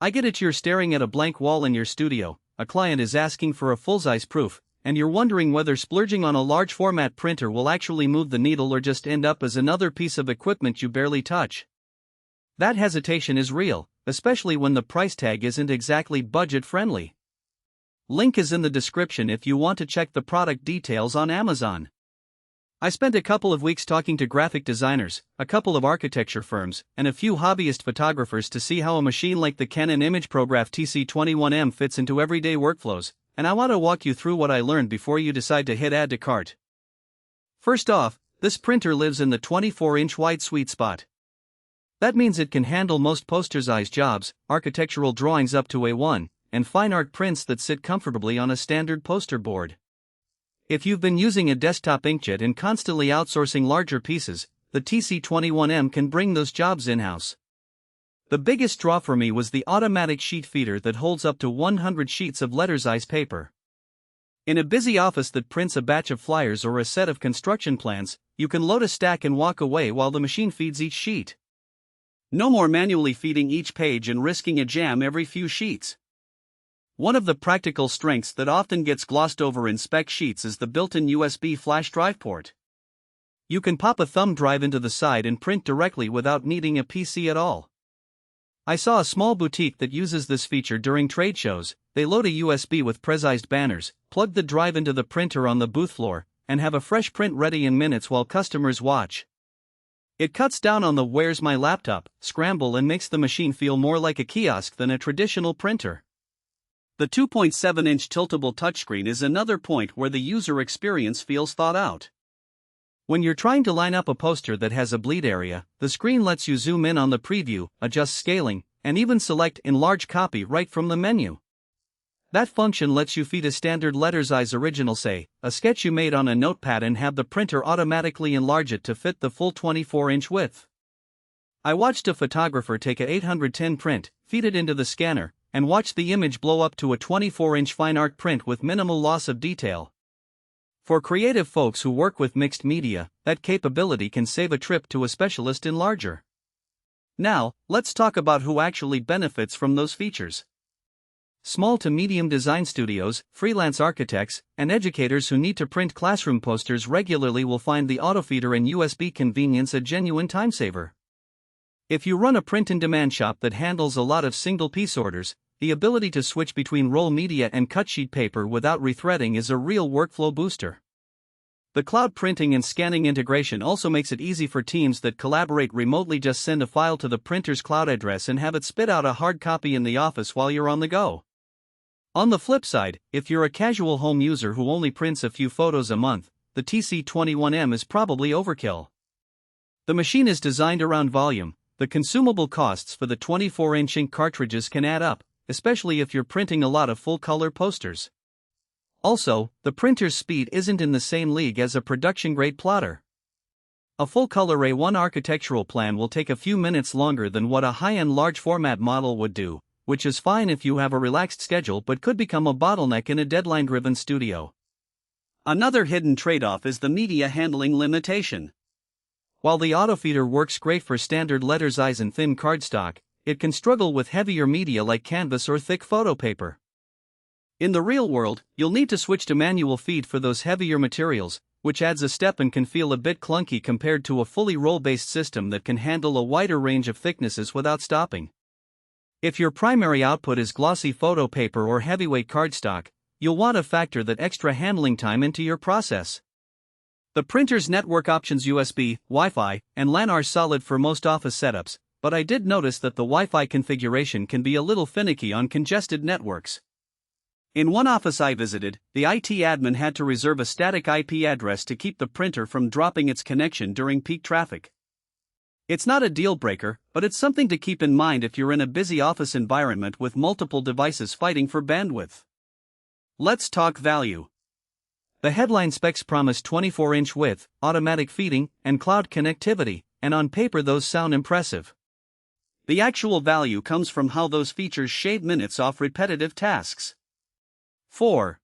I get it, you're staring at a blank wall in your studio, a client is asking for a full-size proof, and you're wondering whether splurging on a large format printer will actually move the needle or just end up as another piece of equipment you barely touch. That hesitation is real, especially when the price tag isn't exactly budget-friendly. Link is in the description if you want to check the product details on Amazon. I spent a couple of weeks talking to graphic designers, a couple of architecture firms, and a few hobbyist photographers to see how a machine like the Canon imagePROGRAF TC21M fits into everyday workflows, and I want to walk you through what I learned before you decide to hit add to cart. First off, this printer lives in the 24-inch wide sweet spot. That means it can handle most poster-size jobs, architectural drawings up to A1, and fine art prints that sit comfortably on a standard poster board. If you've been using a desktop inkjet and constantly outsourcing larger pieces, the TC21M can bring those jobs in-house. The biggest draw for me was the automatic sheet feeder that holds up to 100 sheets of letter-size paper. In a busy office that prints a batch of flyers or a set of construction plans, you can load a stack and walk away while the machine feeds each sheet. No more manually feeding each page and risking a jam every few sheets. One of the practical strengths that often gets glossed over in spec sheets is the built-in USB flash drive port. You can pop a thumb drive into the side and print directly without needing a PC at all. I saw a small boutique that uses this feature during trade shows. They load a USB with precised banners, plug the drive into the printer on the booth floor, and have a fresh print ready in minutes while customers watch. It cuts down on the "where's my laptop" scramble and makes the machine feel more like a kiosk than a traditional printer. The 2.7-inch tiltable touchscreen is another point where the user experience feels thought out. When you're trying to line up a poster that has a bleed area, the screen lets you zoom in on the preview, adjust scaling, and even select Enlarge Copy right from the menu. That function lets you feed a standard letter-size original, say, a sketch you made on a notepad, and have the printer automatically enlarge it to fit the full 24-inch width. I watched a photographer take a 810 print, feed it into the scanner, and watch the image blow up to a 24-inch fine art print with minimal loss of detail. For creative folks who work with mixed media, that capability can save a trip to a specialist enlarger. Now, let's talk about who actually benefits from those features. Small to medium design studios, freelance architects, and educators who need to print classroom posters regularly will find the autofeeder and USB convenience a genuine time saver. If you run a print-in-demand shop that handles a lot of single-piece orders, the ability to switch between roll media and cut sheet paper without rethreading is a real workflow booster. The cloud printing and scanning integration also makes it easy for teams that collaborate remotely. Just send a file to the printer's cloud address and have it spit out a hard copy in the office while you're on the go. On the flip side, if you're a casual home user who only prints a few photos a month, the TC21M is probably overkill. The machine is designed around volume. The consumable costs for the 24-inch ink cartridges can add up, especially if you're printing a lot of full-color posters. Also, the printer's speed isn't in the same league as a production-grade plotter. A full-color A1 architectural plan will take a few minutes longer than what a high-end large-format model would do, which is fine if you have a relaxed schedule but could become a bottleneck in a deadline-driven studio. Another hidden trade-off is the media handling limitation. While the autofeeder works great for standard letter-size and thin cardstock, it can struggle with heavier media like canvas or thick photo paper. In the real world, you'll need to switch to manual feed for those heavier materials, which adds a step and can feel a bit clunky compared to a fully roll-based system that can handle a wider range of thicknesses without stopping. If your primary output is glossy photo paper or heavyweight cardstock, you'll want to factor that extra handling time into your process. The printer's network options USB, Wi-Fi, and LAN are solid for most office setups, but I did notice that the Wi-Fi configuration can be a little finicky on congested networks. In one office I visited, the IT admin had to reserve a static IP address to keep the printer from dropping its connection during peak traffic. It's not a deal breaker, but it's something to keep in mind if you're in a busy office environment with multiple devices fighting for bandwidth. Let's talk value. The headline specs promise 24-inch width, automatic feeding, and cloud connectivity, and on paper those sound impressive. The actual value comes from how those features shave minutes off repetitive tasks. 4.